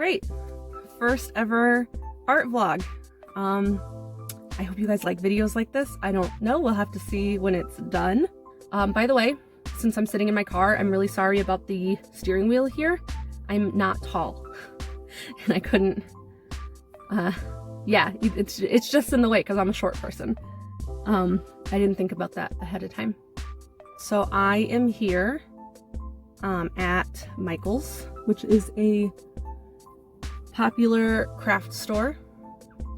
right, first ever art vlog. I hope you guys like videos like this. I don't know, we'll have to see when it's done. By the way, since I'm sitting in my car, I'm really sorry about the steering wheel here. I'm not tall and I couldn't, yeah, it's just in the way because I'm a short person. I didn't think about that ahead of time. So I am here at Michael's, which is a popular craft store.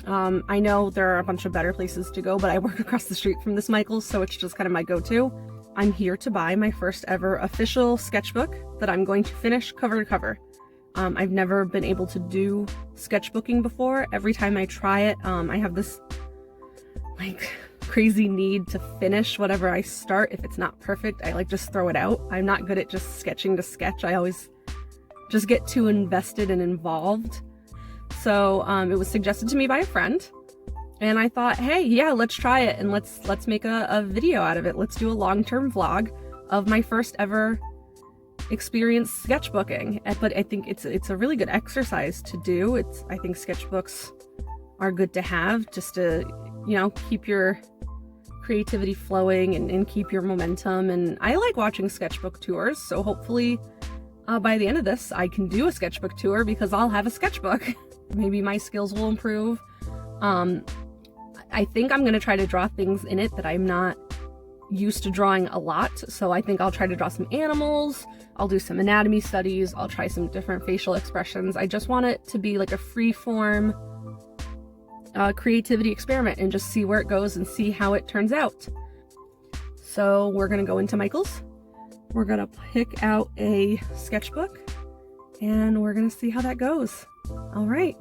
I know there are a bunch of better places to go, but I work across the street from this Michael's, so it's just kind of my go-to. I'm here to buy my first ever official sketchbook that I'm going to finish cover to cover. I've never been able to do sketchbooking before. Every time I try it, I have this like crazy need to finish whatever I start. If it's not perfect, I like just throw it out. I'm not good at just sketching to sketch. I always just get too invested and involved. So it was suggested to me by a friend, and I thought, hey, yeah, let's try it and let's make a video out of it. Let's do a long-term vlog of my first ever experience sketchbooking. But I think it's a really good exercise to do. I think sketchbooks are good to have just to, you know, keep your creativity flowing and keep your momentum. And I like watching sketchbook tours, so hopefully by the end of this I can do a sketchbook tour because I'll have a sketchbook. Maybe my skills will improve. I think I'm gonna try to draw things in it that I'm not used to drawing a lot. So I think I'll try to draw some animals, I'll do some anatomy studies, I'll try some different facial expressions. I just want it to be like a free form creativity experiment and just see where it goes and see how it turns out. So we're gonna go into Michael's. We're gonna pick out a sketchbook and we're gonna see how that goes. All right.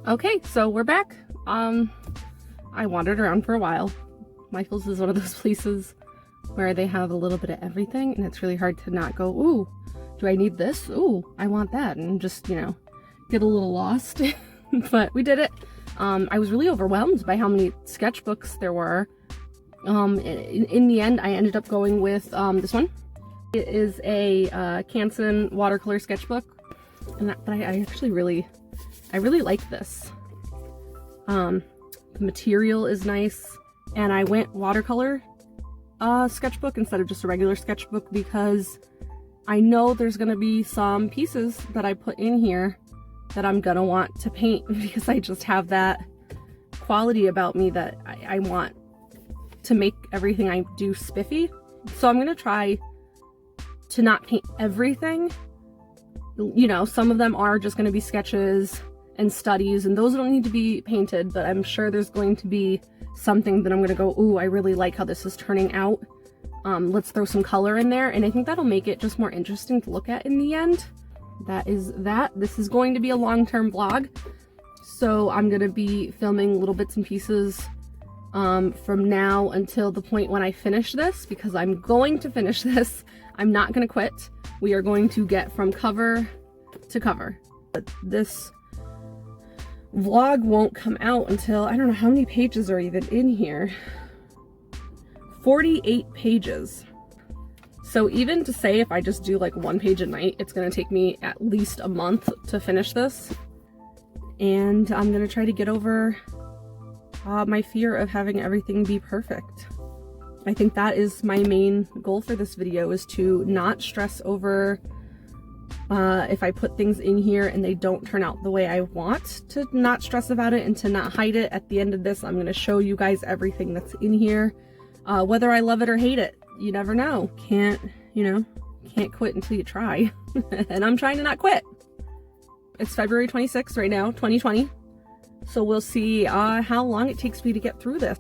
Okay, so we're back. I wandered around for a while. Michael's is one of those places where they have a little bit of everything, and it's really hard to not go, ooh, do I need this? Ooh, I want that, and just, you know, get a little lost. But we did it. I was really overwhelmed by how many sketchbooks there were. In the end, I ended up going with this one. It is a Canson watercolor sketchbook, and but I actually really like this. The material is nice, and I went watercolor sketchbook instead of just a regular sketchbook because I know there's gonna be some pieces that I put in here that I'm gonna want to paint because I just have that quality about me that I want to make everything I do spiffy. So I'm gonna try to not paint everything. You know, some of them are just gonna be sketches and studies, and those don't need to be painted, but I'm sure there's going to be something that I'm gonna go, ooh, I really like how this is turning out. Let's throw some color in there, and I think that'll make it just more interesting to look at in the end. That is that. This is going to be a long-term vlog, so I'm gonna be filming little bits and pieces from now until the point when I finish this, because I'm going to finish this. I'm not gonna quit. We are going to get from cover to cover. But this vlog won't come out until, I don't know how many pages are even in here. 48 pages. So even to say if I just do like one page a night, it's gonna take me at least a month to finish this. And I'm gonna try to get over my fear of having everything be perfect. I think that is my main goal for this video, is to not stress over if I put things in here and they don't turn out the way I want, to not stress about it and to not hide it. At the end of this, I'm going to show you guys everything that's in here, whether I love it or hate it. You never know. Can't quit until you try. And I'm trying to not quit. It's February 26th right now, 2020. So we'll see how long it takes me to get through this.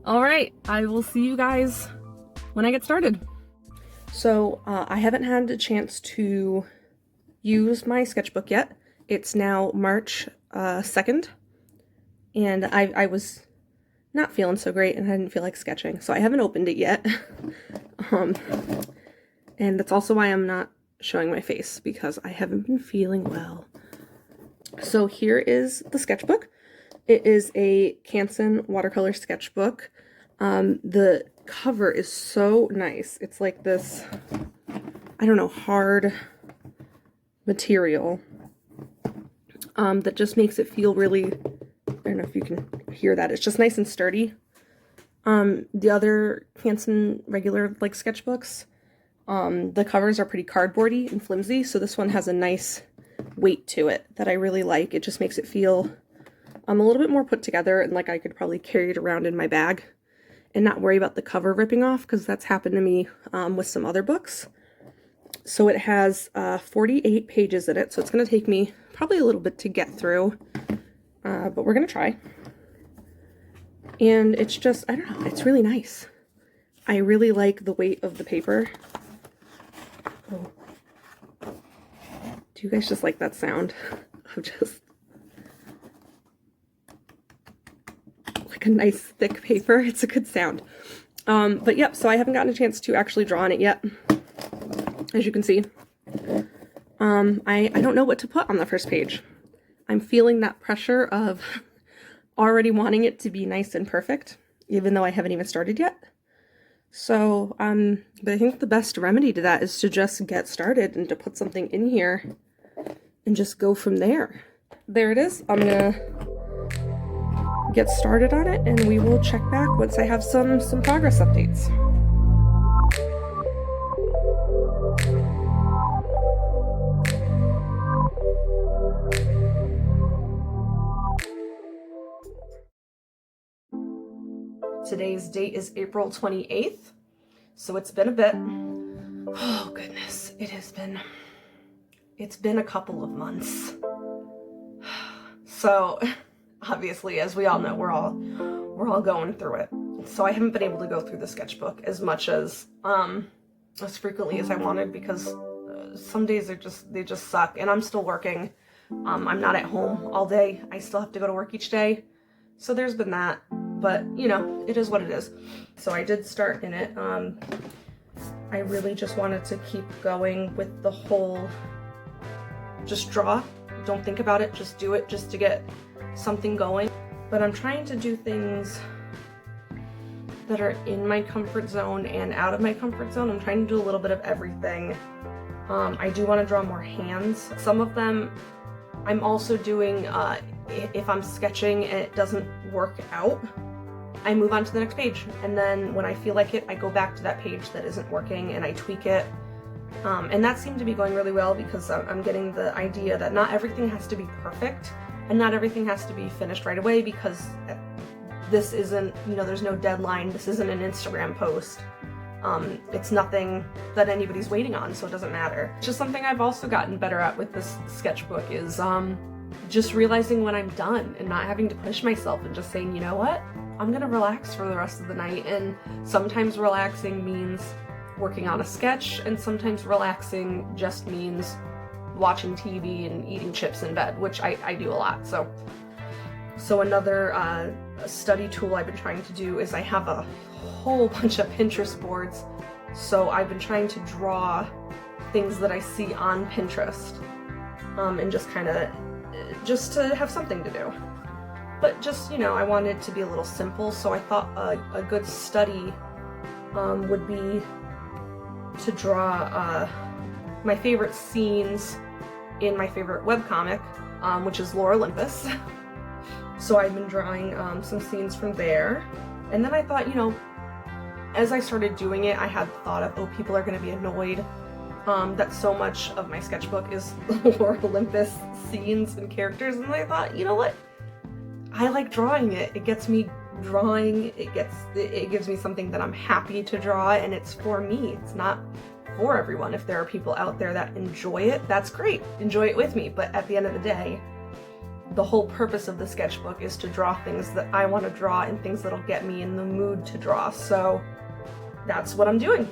All right, I will see you guys when I get started. So I haven't had a chance to use my sketchbook yet. It's now March 2nd, and I was not feeling so great and I didn't feel like sketching, so I haven't opened it yet. And that's also why I'm not showing my face, because I haven't been feeling well. So here is the sketchbook. It is a Canson watercolor sketchbook. The cover is so nice. It's like this, I don't know, hard material that just makes it feel really, I don't know if you can hear that, it's just nice and sturdy. The other Canson regular like sketchbooks, the covers are pretty cardboardy and flimsy, so this one has a nice weight to it that I really like. It just makes it feel a little bit more put together, and like I could probably carry it around in my bag and not worry about the cover ripping off, because that's happened to me with some other books. So it has 48 pages in it, so it's going to take me probably a little bit to get through, but we're going to try. And it's just, I don't know, it's really nice. I really like the weight of the paper. Oh. Do you guys just like that sound of just like a nice thick paper? It's a good sound. But yep, so I haven't gotten a chance to actually draw on it yet, as you can see. I don't know what to put on the first page. I'm feeling that pressure of already wanting it to be nice and perfect, even though I haven't even started yet. So, but I think the best remedy to that is to just get started and to put something in here and just go from there. There it is. I'm gonna get started on it, and we will check back once I have some progress updates. Today's date is April 28th, so it's been a bit. Oh goodness, it's been a couple of months. So obviously, as we all know, we're all going through it. So I haven't been able to go through the sketchbook as much as frequently as I wanted, because some days they just suck, and I'm still working. I'm not at home all day. I still have to go to work each day. So there's been that, but you know, it is what it is. So I did start in it. I really just wanted to keep going with the whole, just draw, don't think about it, just do it, just to get something going. But I'm trying to do things that are in my comfort zone and out of my comfort zone. I'm trying to do a little bit of everything. I do want to draw more hands. Some of them I'm also doing, if I'm sketching and it doesn't work out, I move on to the next page, and then when I feel like it, I go back to that page that isn't working and I tweak it. And that seemed to be going really well, because I'm getting the idea that not everything has to be perfect and not everything has to be finished right away, because this isn't, you know, there's no deadline. This isn't an Instagram post. It's nothing that anybody's waiting on, so it doesn't matter. It's just something I've also gotten better at with this sketchbook is just realizing when I'm done and not having to push myself and just saying, you know what, I'm gonna relax for the rest of the night. And sometimes relaxing means working on a sketch, and sometimes relaxing just means watching TV and eating chips in bed, which I do a lot. So another study tool I've been trying to do is I have a whole bunch of Pinterest boards, so I've been trying to draw things that I see on Pinterest, and just kind of, just to have something to do. But just, you know, I wanted it to be a little simple, so I thought a good study would be to draw my favorite scenes in my favorite webcomic, which is Lore Olympus. So I've been drawing some scenes from there. And then I thought, you know, as I started doing it, I had the thought of, oh, people are going to be annoyed that so much of my sketchbook is Lore Olympus scenes and characters. And I thought, you know what? I like drawing it. It gets me drawing. It gives me something that I'm happy to draw, and it's for me. It's not for everyone. If there are people out there that enjoy it, that's great. Enjoy it with me. But at the end of the day, the whole purpose of the sketchbook is to draw things that I want to draw and things that'll get me in the mood to draw. So that's what I'm doing.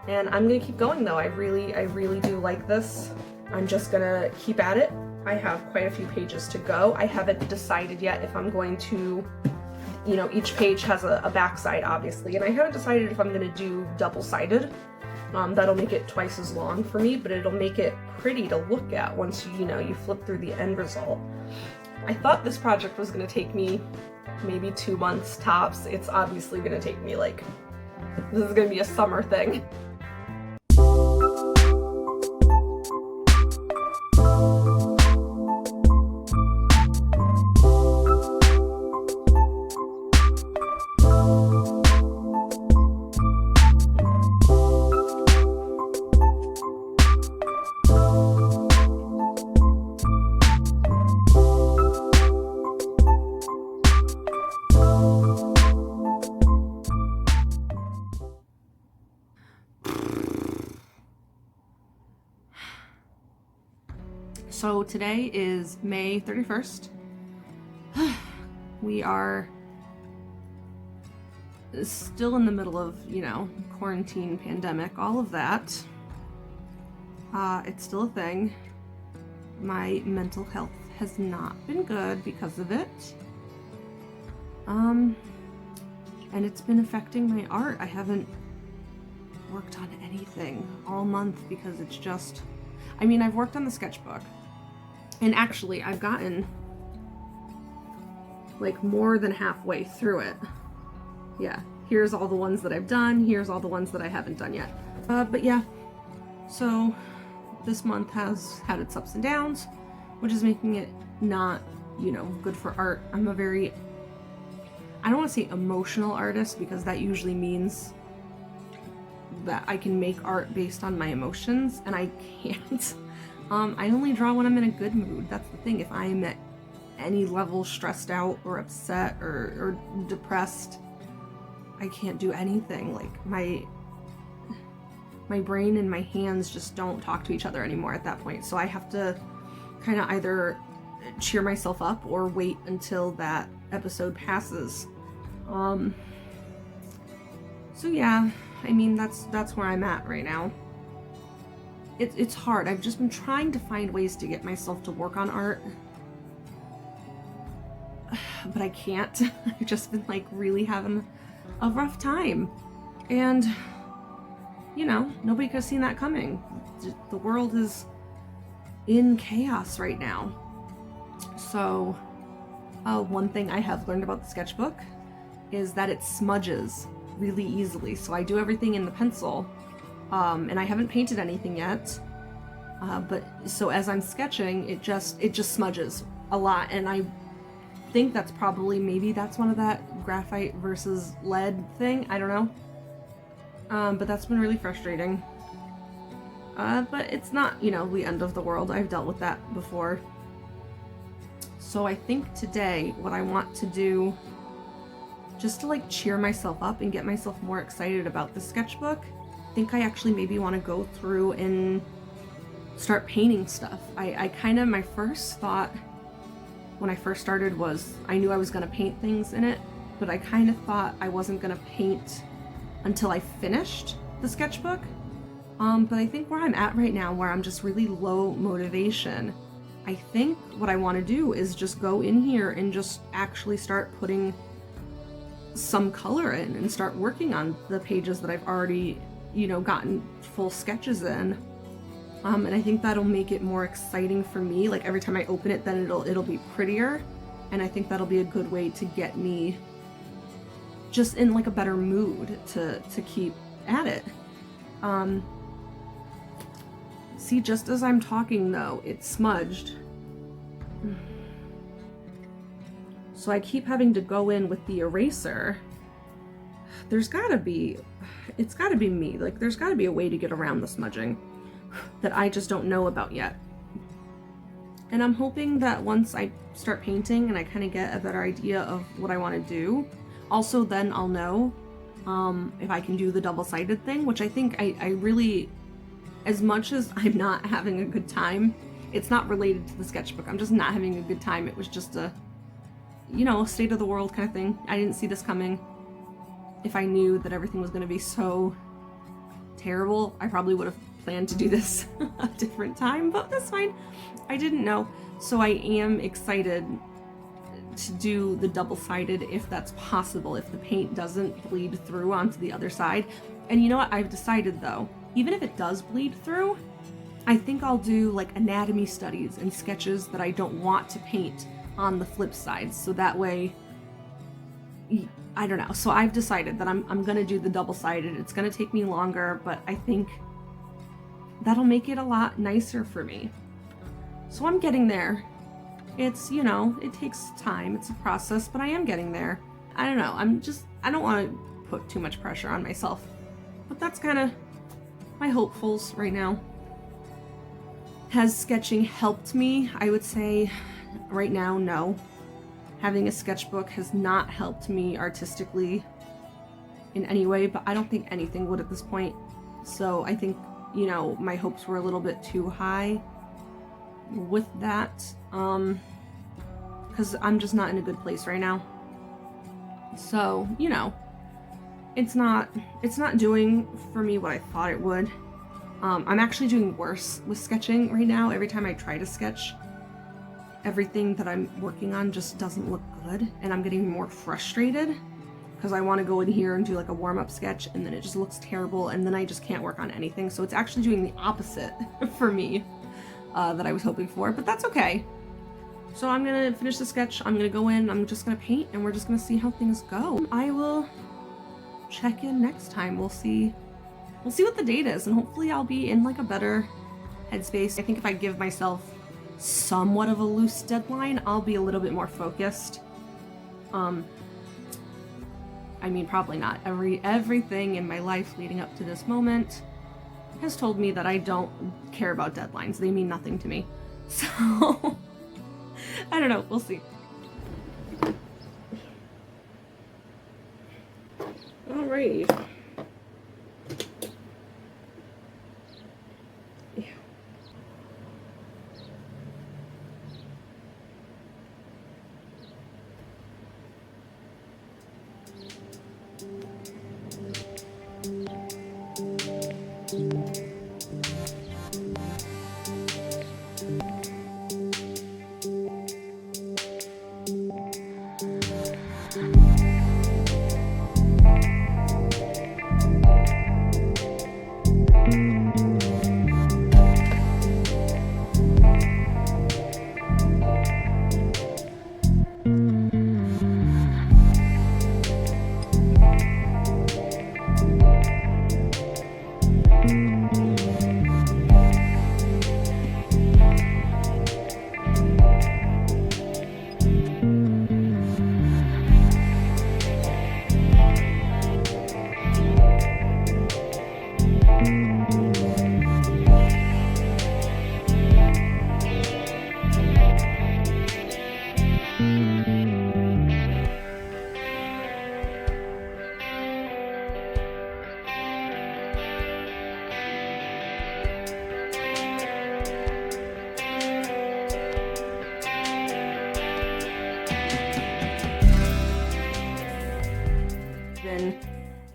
And I'm gonna keep going though. I really do like this. I'm just gonna keep at it. I have quite a few pages to go. I haven't decided yet if I'm going to, you know, each page has a backside obviously, and I haven't decided if I'm gonna do double-sided That'll make it twice as long for me, but it'll make it pretty to look at once you flip through the end result. I thought this project was gonna take me maybe 2 months tops. It's obviously gonna take me this is gonna be a summer thing. So today is May 31st. We are still in the middle of, quarantine, pandemic, all of that. It's still a thing. My mental health has not been good because of it. And it's been affecting my art. I haven't worked on anything all month because it's just, I've worked on the sketchbook. And actually, I've gotten more than halfway through it. Yeah, here's all the ones that I've done. Here's all the ones that I haven't done yet. But yeah, so this month has had its ups and downs, which is making it not, good for art. I'm a very, I don't want to say emotional artist, because that usually means that I can make art based on my emotions, and I can't. I only draw when I'm in a good mood. That's the thing. If I'm at any level stressed out or upset or depressed, I can't do anything. My brain and my hands just don't talk to each other anymore at that point. So I have to kind of either cheer myself up or wait until that episode passes. So yeah, that's where I'm at right now. It's hard. I've just been trying to find ways to get myself to work on art, but I can't. I've just been really having a rough time, and nobody could have seen that coming. The world is in chaos right now. So one thing I have learned about the sketchbook is that it smudges really easily. So I do everything in the pencil. And I haven't painted anything yet, but so as I'm sketching, it just smudges a lot, and I think that's maybe that's one of that graphite versus lead thing, I don't know, but that's been really frustrating, but it's not, the end of the world. I've dealt with that before. So I think today what I want to do, just to cheer myself up and get myself more excited about the sketchbook, I think I actually maybe want to go through and start painting stuff. My first thought when I first started was I knew I was going to paint things in it, but I kind of thought I wasn't going to paint until I finished the sketchbook. But I think where I'm at right now, where I'm just really low motivation, I think what I want to do is just go in here and just actually start putting some color in and start working on the pages that I've already gotten full sketches in, and I think that'll make it more exciting for me. Every time I open it, then it'll be prettier, and I think that'll be a good way to get me just in a better mood to keep at it. See, just as I'm talking though, it's smudged, so I keep having to go in with the eraser. It's gotta be me. There's gotta be a way to get around the smudging that I just don't know about yet. And I'm hoping that once I start painting and I kind of get a better idea of what I want to do, also then I'll know if I can do the double-sided thing, which I think I really, as much as I'm not having a good time, it's not related to the sketchbook. I'm just not having a good time. It was just a, state of the world kind of thing. I didn't see this coming. If I knew that everything was going to be so terrible, I probably would have planned to do this a different time, but that's fine. I didn't know. So I am excited to do the double-sided if that's possible, if the paint doesn't bleed through onto the other side. And you know what? I've decided though, even if it does bleed through, I think I'll do like anatomy studies and sketches that I don't want to paint on the flip side. So that way, I don't know. So I've decided that I'm gonna do the double-sided. It's gonna take me longer, but I think that'll make it a lot nicer for me. So I'm getting there. It's, you know, it takes time. It's a process, but I am getting there. I don't know. I don't want to put too much pressure on myself, but that's kind of my hopefuls right now. Has sketching helped me? I would say right now, no. Having a sketchbook has not helped me artistically in any way, but I don't think anything would at this point. So I think, you know, my hopes were a little bit too high with that, because I'm just not in a good place right now. So, you know, it's not doing for me what I thought it would. I'm actually doing worse with sketching right now. Every time I try to sketch, everything that I'm working on just doesn't look good, and I'm getting more frustrated because I want to go in here and do like a warm-up sketch, and then it just looks terrible, and then I just can't work on anything. So it's actually doing the opposite for me that I was hoping for, but that's okay. So I'm gonna finish the sketch, I'm gonna go in, I'm just gonna paint, and we're just gonna see how things go. I will check in next time. We'll see what the date is, and hopefully I'll be in like a better headspace. I think if I give myself somewhat of a loose deadline, I'll be a little bit more focused. I mean, probably not. Everything in my life leading up to this moment has told me that I don't care about deadlines. They mean nothing to me. So, I don't know. We'll see. Alrighty.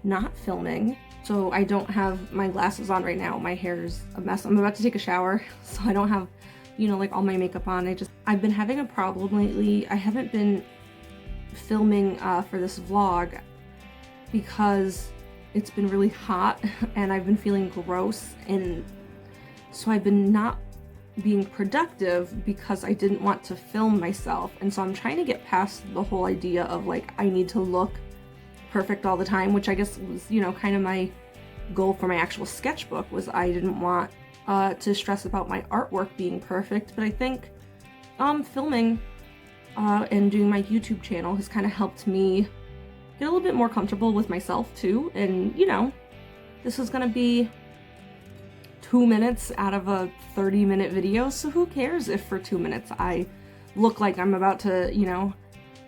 Not filming, so I don't have my glasses on right now. My hair's a mess. I'm about to take a shower, so I don't have, you know, like all my makeup on. I've been having a problem lately. I haven't been filming for this vlog because it's been really hot and I've been feeling gross, and so I've been not being productive because I didn't want to film myself. And so I'm trying to get past the whole idea of like I need to look perfect all the time, which I guess was, you know, kind of my goal for my actual sketchbook, was I didn't want to stress about my artwork being perfect. But I think filming and doing my YouTube channel has kind of helped me get a little bit more comfortable with myself too. And, you know, this is gonna be 2 minutes out of a 30-minute video, so who cares if for 2 minutes I look like I'm about to, you know,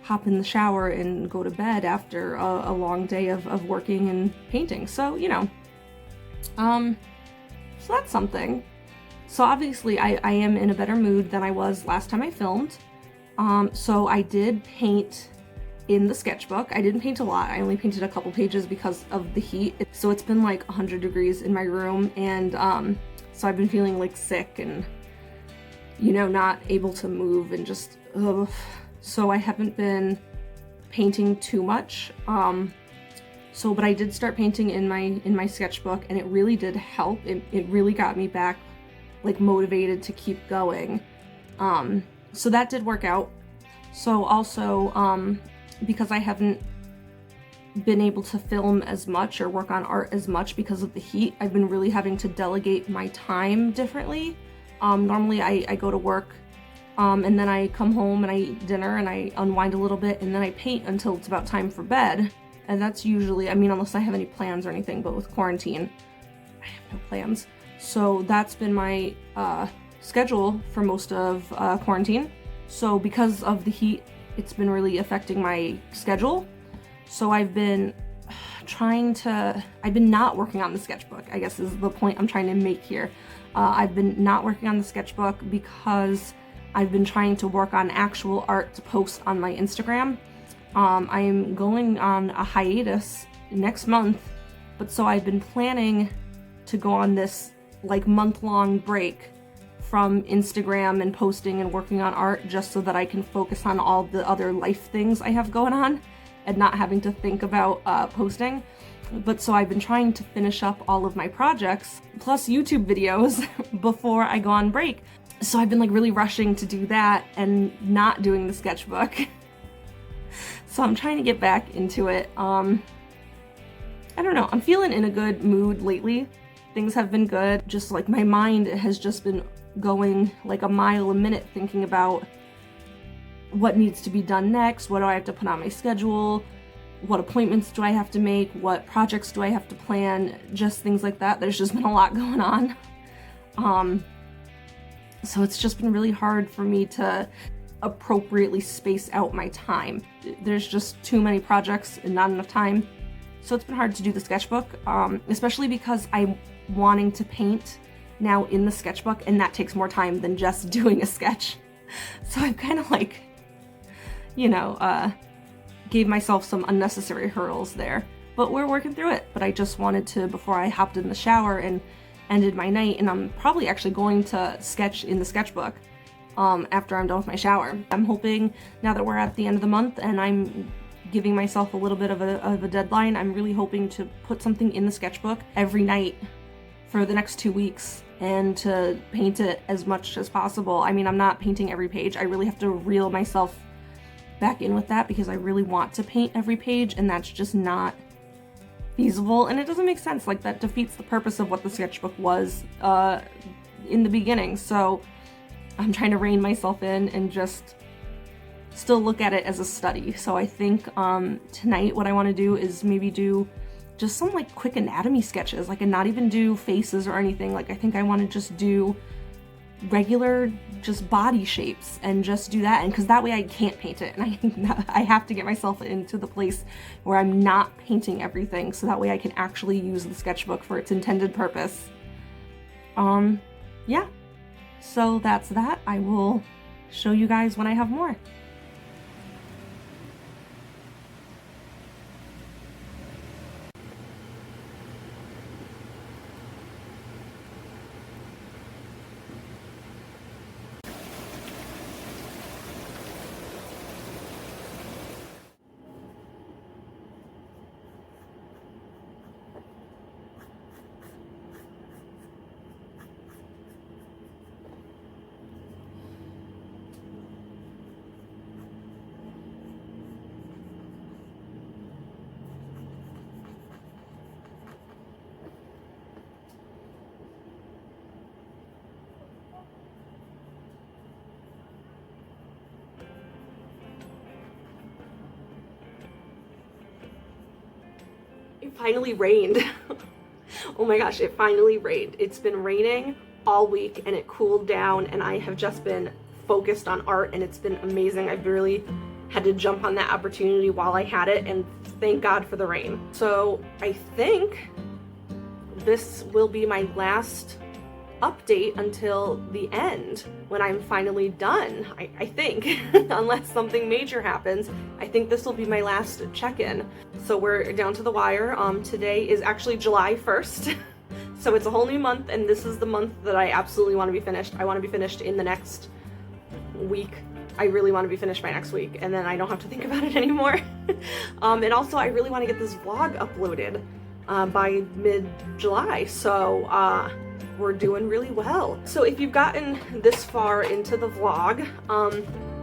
hop in the shower and go to bed after a long day of working and painting. So, you know, so that's something. So obviously I am in a better mood than I was last time I filmed. So I did paint in the sketchbook. I didn't paint a lot. I only painted a couple pages because of the heat. So it's been like 100 degrees in my room, and so I've been feeling like sick and, you know, not able to move and just, ugh. So I haven't been painting too much. So, but I did start painting in my sketchbook, and it really did help. It really got me back, like, motivated to keep going. So that did work out. So also, because I haven't been able to film as much or work on art as much because of the heat, I've been really having to delegate my time differently. Normally I go to work, and then I come home and I eat dinner and I unwind a little bit, and then I paint until it's about time for bed. And that's usually, I mean, unless I have any plans or anything, but with quarantine, I have no plans. So that's been my schedule for most of quarantine. So because of the heat, it's been really affecting my schedule. So I've been not working on the sketchbook, I guess is the point I'm trying to make here. I've been not working on the sketchbook because I've been trying to work on actual art to post on my Instagram. I am going on a hiatus next month, but so I've been planning to go on this like month-long break from Instagram and posting and working on art, just so that I can focus on all the other life things I have going on and not having to think about posting. But so I've been trying to finish up all of my projects plus YouTube videos before I go on break. So I've been like really rushing to do that and not doing the sketchbook. So I'm trying to get back into it. I don't know, I'm feeling in a good mood lately. Things have been good. Just like my mind has just been going like a mile a minute thinking about what needs to be done next, what do I have to put on my schedule, what appointments do I have to make, what projects do I have to plan, just things like that. There's just been a lot going on. So it's just been really hard for me to appropriately space out my time. There's just too many projects and not enough time. So it's been hard to do the sketchbook, especially because I'm wanting to paint now in the sketchbook, and that takes more time than just doing a sketch. So I've kind of like, you know, gave myself some unnecessary hurdles there, but we're working through it. But I just wanted to, before I hopped in the shower and ended my night, and I'm probably actually going to sketch in the sketchbook after I'm done with my shower. I'm hoping, now that we're at the end of the month and I'm giving myself a little bit of a deadline, I'm really hoping to put something in the sketchbook every night for the next 2 weeks and to paint it as much as possible. I mean, I'm not painting every page. I really have to reel myself back in with that because I really want to paint every page, and that's just not feasible, and it doesn't make sense. Like, that defeats the purpose of what the sketchbook was in the beginning. So I'm trying to rein myself in and just still look at it as a study. So I think tonight what I want to do is maybe do just some like quick anatomy sketches, like, and not even do faces or anything. Like, I think I want to just do regular just body shapes and just do that, and because that way I can't paint it, and I have to get myself into the place where I'm not painting everything, so that way I can actually use the sketchbook for its intended purpose. Yeah, so that's that. I will show you guys when I have more. It finally rained. Oh my gosh, it finally rained. It's been raining all week and it cooled down, and I have just been focused on art, and it's been amazing. I've really had to jump on that opportunity while I had it, and thank God for the rain. So I think this will be my last update until the end, when I'm finally done. I think, unless something major happens, I think this will be my last check-in. So we're down to the wire. Today is actually July 1st. So it's a whole new month, and this is the month that I absolutely want to be finished. I want to be finished in the next week, I really want to be finished by next week, and then I don't have to think about it anymore. And also I really want to get this vlog uploaded by mid-July, so we're doing really well. So if you've gotten this far into the vlog,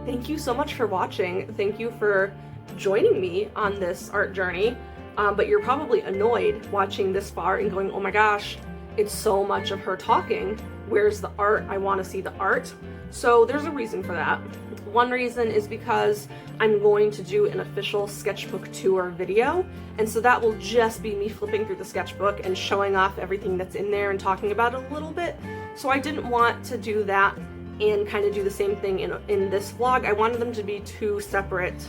thank you so much for watching. Thank you for joining me on this art journey. But you're probably annoyed watching this far and going, oh my gosh, it's so much of her talking. Where's the art? I want to see the art. So there's a reason for that. One reason is because I'm going to do an official sketchbook tour video, and so that will just be me flipping through the sketchbook and showing off everything that's in there and talking about it a little bit. So I didn't want to do that and kind of do the same thing in this vlog. I wanted them to be two separate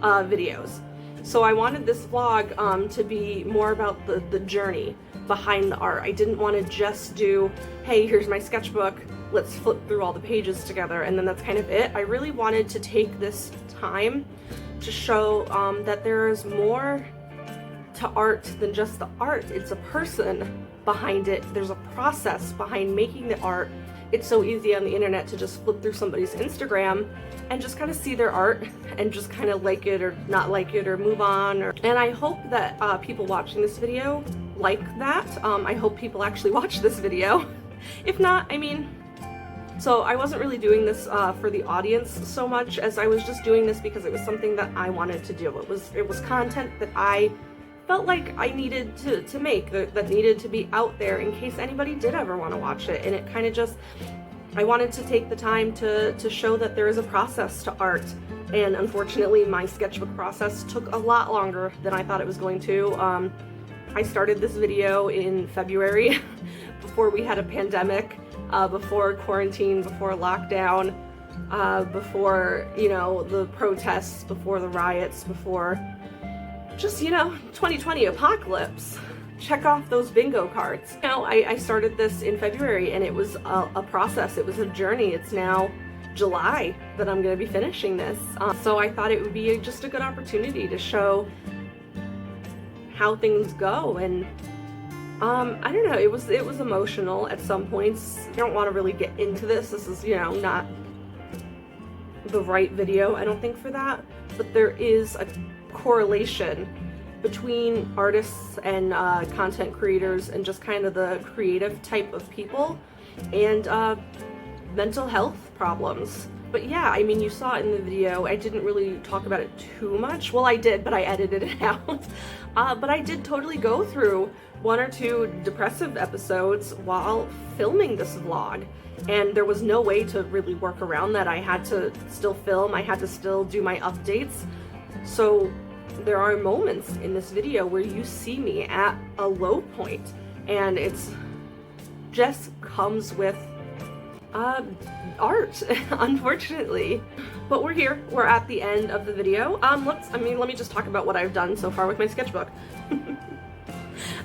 videos. So I wanted this vlog to be more about the journey behind the art. I didn't want to just do, hey, here's my sketchbook, let's flip through all the pages together, and then that's kind of it. I really wanted to take this time to show that there is more to art than just the art. It's a person behind it. There's a process behind making the art. It's so easy on the internet to just flip through somebody's Instagram and just kind of see their art and just kind of like it or not like it or move on. And I hope that people watching this video like that. I hope people actually watch this video. If not, I mean, so I wasn't really doing this for the audience so much as I was just doing this because it was something that I wanted to do. It was content that I felt like I needed to make, that needed to be out there in case anybody did ever want to watch it. And it kind of just, I wanted to take the time to show that there is a process to art. And unfortunately, my sketchbook process took a lot longer than I thought it was going to. I started this video in February before we had a pandemic, before quarantine, before lockdown, before, you know, the protests, before the riots, before just, you know, 2020 apocalypse. Check off those bingo cards. You know, I started this in February, and it was a process. It was a journey. It's now July that I'm going to be finishing this. So I thought it would be just a good opportunity to show how things go. And I don't know, it was emotional at some points. I don't want to really get into this. This is, you know, not the right video, I don't think, for that. But there is a correlation between artists and content creators and just kind of the creative type of people and mental health problems. But yeah, I mean, you saw it in the video. I didn't really talk about it too much. Well, I did, but I edited it out. But I did totally go through one or two depressive episodes while filming this vlog. And there was no way to really work around that. I had to still film. I had to still do my updates. So there are moments in this video where you see me at a low point, and it's just comes with art, unfortunately. But we're here. We're at the end of the video. Let me just talk about what I've done so far with my sketchbook.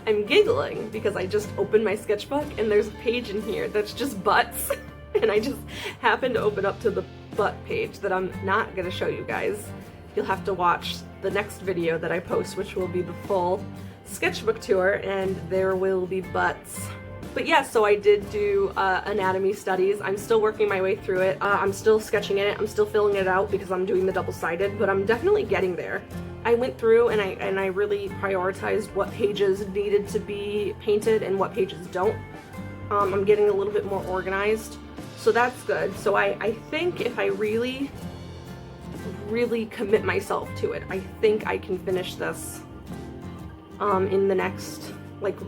I'm giggling because I just opened my sketchbook and there's a page in here that's just butts. And I just happened to open up to the butt page that I'm not gonna show you guys. You'll have to watch the next video that I post, which will be the full sketchbook tour, and there will be butts. But yeah, so I did do anatomy studies. I'm still working my way through it. I'm still sketching it. I'm still filling it out because I'm doing the double-sided, but I'm definitely getting there. I went through and I really prioritized what pages needed to be painted and what pages don't. I'm getting a little bit more organized, so that's good. So I think if I really commit myself to it, I think I can finish this in the next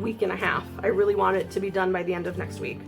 week and a half. I really want it to be done by the end of next week.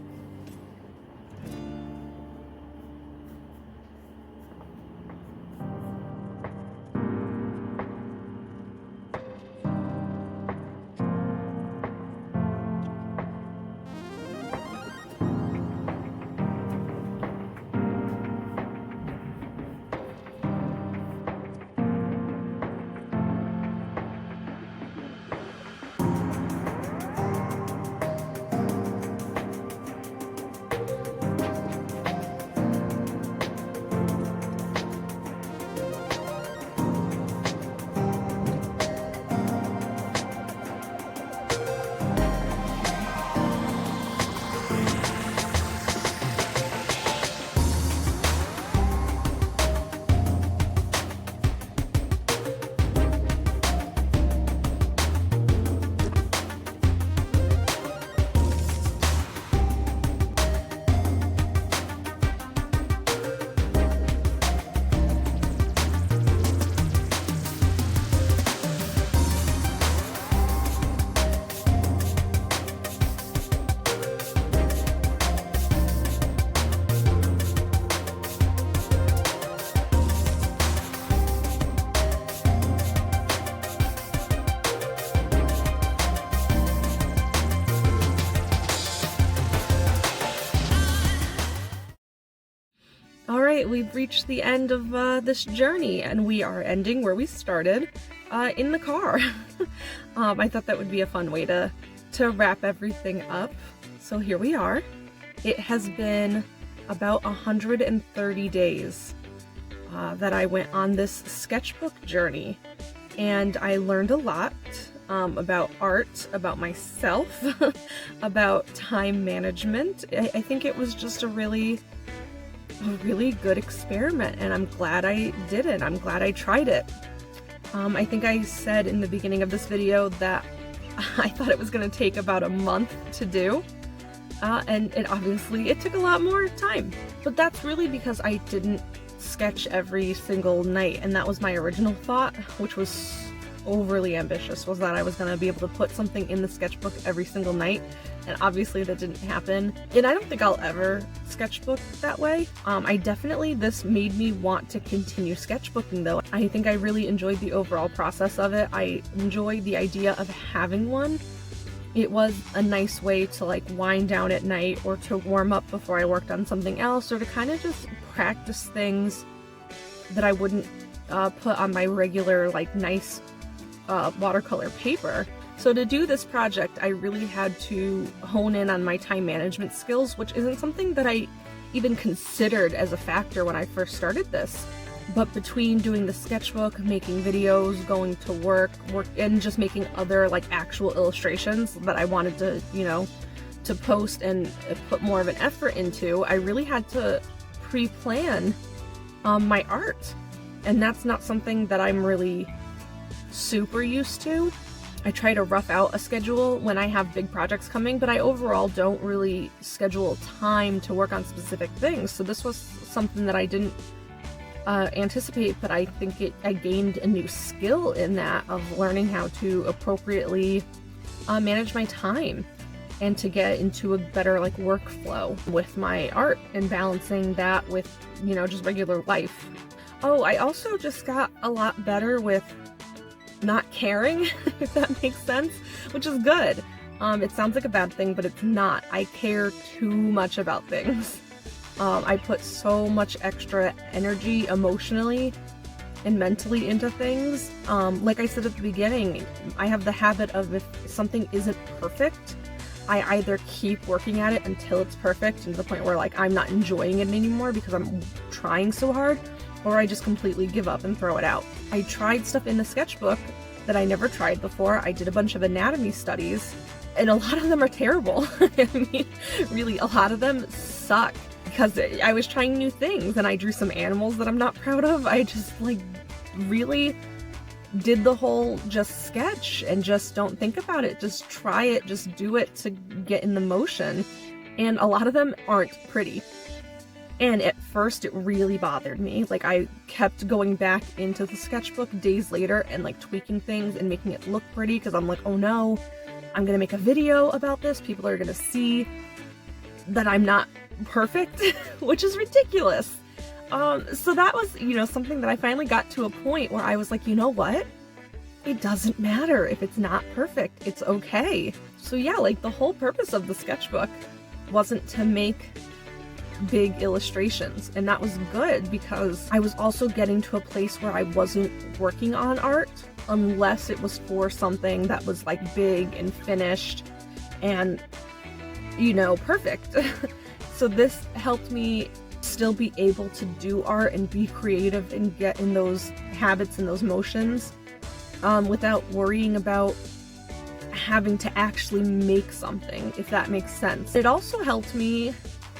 right, we've reached the end of this journey, and we are ending where we started, in the car. I thought that would be a fun way to wrap everything up. So here we are. It has been about 130 days that I went on this sketchbook journey, and I learned a lot about art, about myself, about time management. I think it was just a really good experiment, and I'm glad I did it. I'm glad I tried it. I think I said in the beginning of this video that I thought it was going to take about a month to do, and obviously it took a lot more time. But that's really because I didn't sketch every single night, and that was my original thought, which was overly ambitious, was that I was going to be able to put something in the sketchbook every single night, and obviously that didn't happen. And I don't think I'll ever sketchbook that way. This made me want to continue sketchbooking though. I think I really enjoyed the overall process of it. I enjoyed the idea of having one. It was a nice way to like wind down at night, or to warm up before I worked on something else, or to kind of just practice things that I wouldn't put on my regular like nice watercolor paper. So to do this project, I really had to hone in on my time management skills, which isn't something that I even considered as a factor when I first started this. But between doing the sketchbook, making videos, going to work, and just making other like actual illustrations that I wanted to, to post and put more of an effort into, I really had to pre-plan my art. And that's not something that I'm really super used to. I try to rough out a schedule when I have big projects coming, but I overall don't really schedule time to work on specific things. So this was something that I didn't anticipate, but I think I gained a new skill in that, of learning how to appropriately manage my time and to get into a better like workflow with my art, and balancing that with, just regular life. Oh, I also just got a lot better with not caring, if that makes sense, which is good. It sounds like a bad thing, but it's not. I care too much about things. I put so much extra energy emotionally and mentally into things. Like I said at the beginning, I have the habit of, if something isn't perfect, I either keep working at it until it's perfect, and to the point where like I'm not enjoying it anymore because I'm trying so hard, or I just completely give up and throw it out. I tried stuff in the sketchbook that I never tried before. I did a bunch of anatomy studies, and a lot of them are terrible. I mean, really, a lot of them suck, because I was trying new things, and I drew some animals that I'm not proud of. I just like really did the whole just sketch and just don't think about it. Just try it, just do it to get in the motion. And a lot of them aren't pretty. And at first it really bothered me. Like, I kept going back into the sketchbook days later and like tweaking things and making it look pretty, because I'm like, oh no, I'm gonna make a video about this. People are gonna see that I'm not perfect, which is ridiculous. So that was, something that I finally got to a point where I was like, you know what? It doesn't matter if it's not perfect. It's okay. So yeah, like the whole purpose of the sketchbook wasn't to make big illustrations, and that was good, because I was also getting to a place where I wasn't working on art unless it was for something that was like big and finished and perfect. So this helped me still be able to do art and be creative and get in those habits and those motions without worrying about having to actually make something, if that makes sense. It also helped me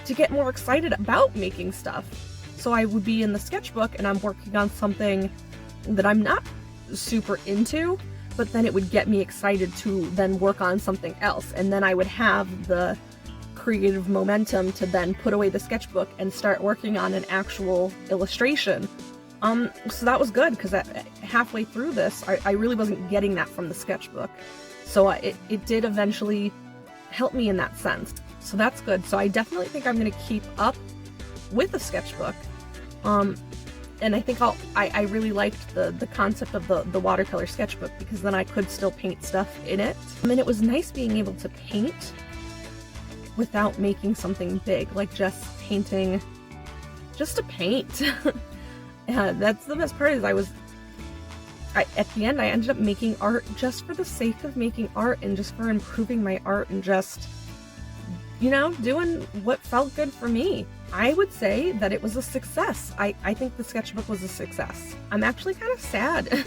to get more excited about making stuff. So I would be in the sketchbook and I'm working on something that I'm not super into, but then it would get me excited to then work on something else, and then I would have the creative momentum to then put away the sketchbook and start working on an actual illustration. So that was good, because halfway through this, I really wasn't getting that from the sketchbook. So it did eventually help me in that sense. So that's good. So I definitely think I'm going to keep up with the sketchbook. And I think I really liked the concept of the watercolor sketchbook, because then I could still paint stuff in it. I mean, it was nice being able to paint without making something big, like just painting just to paint. Yeah, that's the best part is at the end I ended up making art just for the sake of making art and just for improving my art and just, you know, doing what felt good for me. I would say that it was a success. I think the sketchbook was a success. I'm actually kind of sad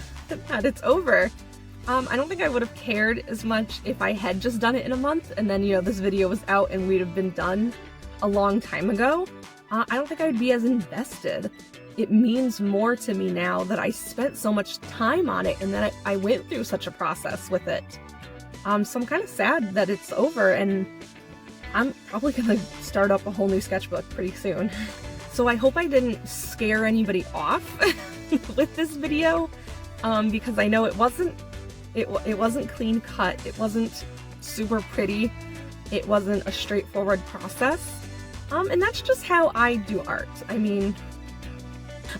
that it's over. I don't think I would have cared as much if I had just done it in a month and then, you know, this video was out and we'd have been done a long time ago. I don't think I'd be as invested. It means more to me now that I spent so much time on it and that I went through such a process with it. So I'm kind of sad that it's over, and I'm probably gonna start up a whole new sketchbook pretty soon. So I hope I didn't scare anybody off with this video, because I know it wasn't clean cut, it wasn't super pretty, it wasn't a straightforward process. And that's just how I do art. I mean,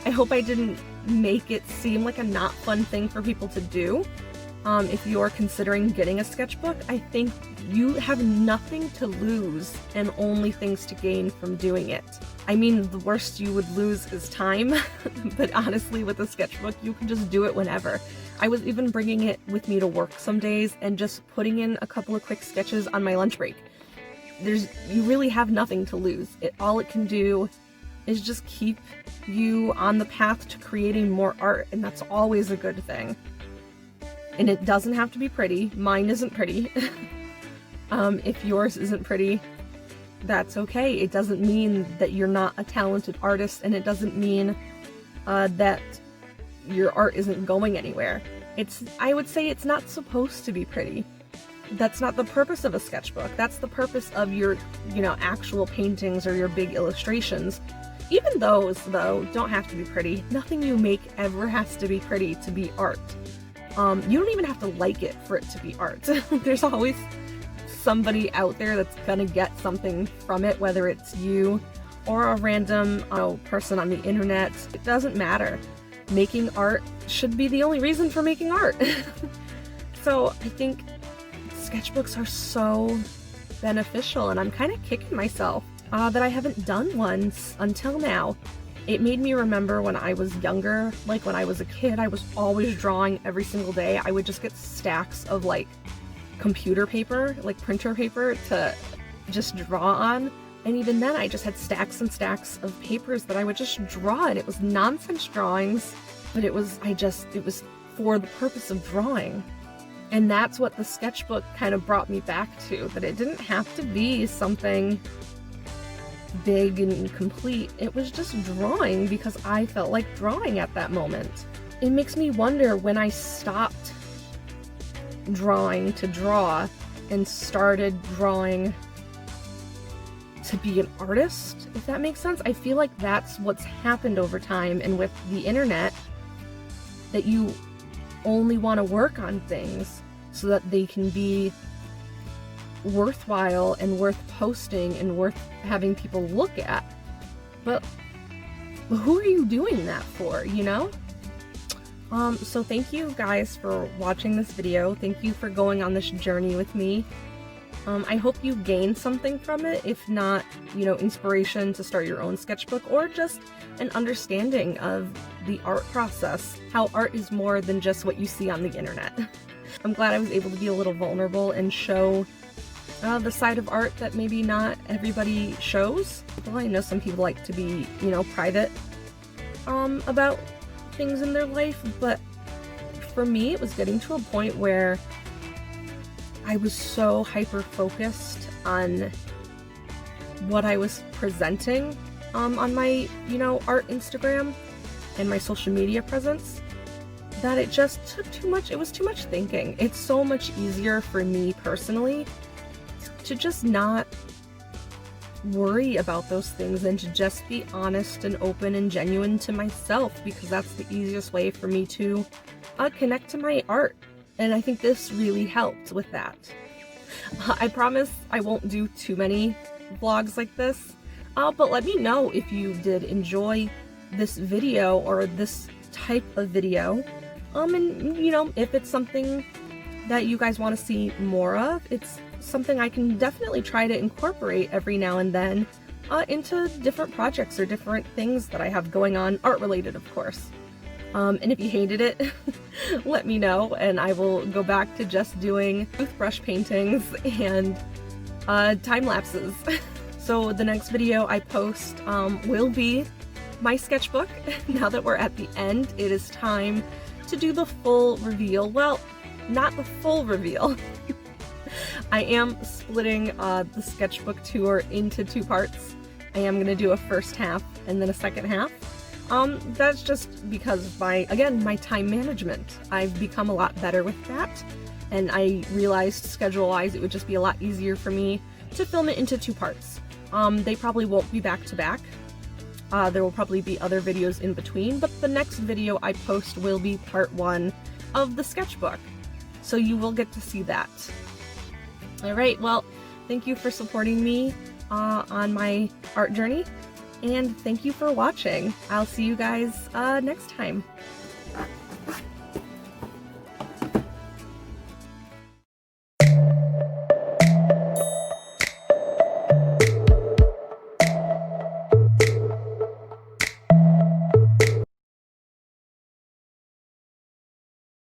I hope I didn't make it seem like a not fun thing for people to do. If you're considering getting a sketchbook, I think you have nothing to lose and only things to gain from doing it. I mean, the worst you would lose is time, but honestly, with a sketchbook, you can just do it whenever. I was even bringing it with me to work some days and just putting in a couple of quick sketches on my lunch break. You really have nothing to lose. All it can do is just keep you on the path to creating more art, and that's always a good thing. And it doesn't have to be pretty. Mine isn't pretty. If yours isn't pretty, that's okay. It doesn't mean that you're not a talented artist, and it doesn't mean that your art isn't going anywhere. I would say it's not supposed to be pretty. That's not the purpose of a sketchbook. That's the purpose of your, you know, actual paintings or your big illustrations. Even those, though, don't have to be pretty. Nothing you make ever has to be pretty to be art. You don't even have to like it for it to be art. There's always somebody out there that's gonna get something from it, whether it's you or a random person on the internet. It doesn't matter. Making art should be the only reason for making art. So I think sketchbooks are so beneficial, and I'm kind of kicking myself that I haven't done one until now. It made me remember when I was younger, like when I was a kid, I was always drawing every single day. I would just get stacks of like computer paper, like printer paper to just draw on. And even then I just had stacks and stacks of papers that I would just draw, and it was nonsense drawings, but it was for the purpose of drawing. And that's what the sketchbook kind of brought me back to, that it didn't have to be something big and complete. It was just drawing because I felt like drawing at that moment. It makes me wonder when I stopped drawing to draw and started drawing to be an artist, if that makes sense. I feel like that's what's happened over time, and with the internet, that you only want to work on things so that they can be worthwhile and worth posting and worth having people look at. But who are you doing that for, you know? So thank you guys for watching this video. Thank you for going on this journey with me. I hope you gained something from it, if not, you know, inspiration to start your own sketchbook, or just an understanding of the art process, how art is more than just what you see on the internet. I'm glad I was able to be a little vulnerable and show the side of art that maybe not everybody shows. Well, I know some people like to be, you know, private about things in their life, but for me, it was getting to a point where I was so hyper-focused on what I was presenting on my, you know, art Instagram and my social media presence, that it just took too much. It was too much thinking. It's so much easier for me personally to just not worry about those things and to just be honest and open and genuine to myself, because that's the easiest way for me to connect to my art. And I think this really helped with that. I promise I won't do too many vlogs like this, but let me know if you did enjoy this video or this type of video, and you know, if it's something that you guys want to see more of. It's something I can definitely try to incorporate every now and then, into different projects or different things that I have going on, art related of course. And if you hated it, let me know and I will go back to just doing toothbrush paintings and time lapses. So the next video I post will be my sketchbook. Now that we're at the end, it is time to do the full reveal. Well, not the full reveal. I am splitting the sketchbook tour into 2 parts. I am going to do a first half and then a second half. That's just because of my time management. I've become a lot better with that, and I realized schedule-wise it would just be a lot easier for me to film it into 2 parts. They probably won't be back to back. There will probably be other videos in between, but the next video I post will be part 1 of the sketchbook. So you will get to see that. Alright, well, thank you for supporting me on my art journey, and thank you for watching. I'll see you guys next time.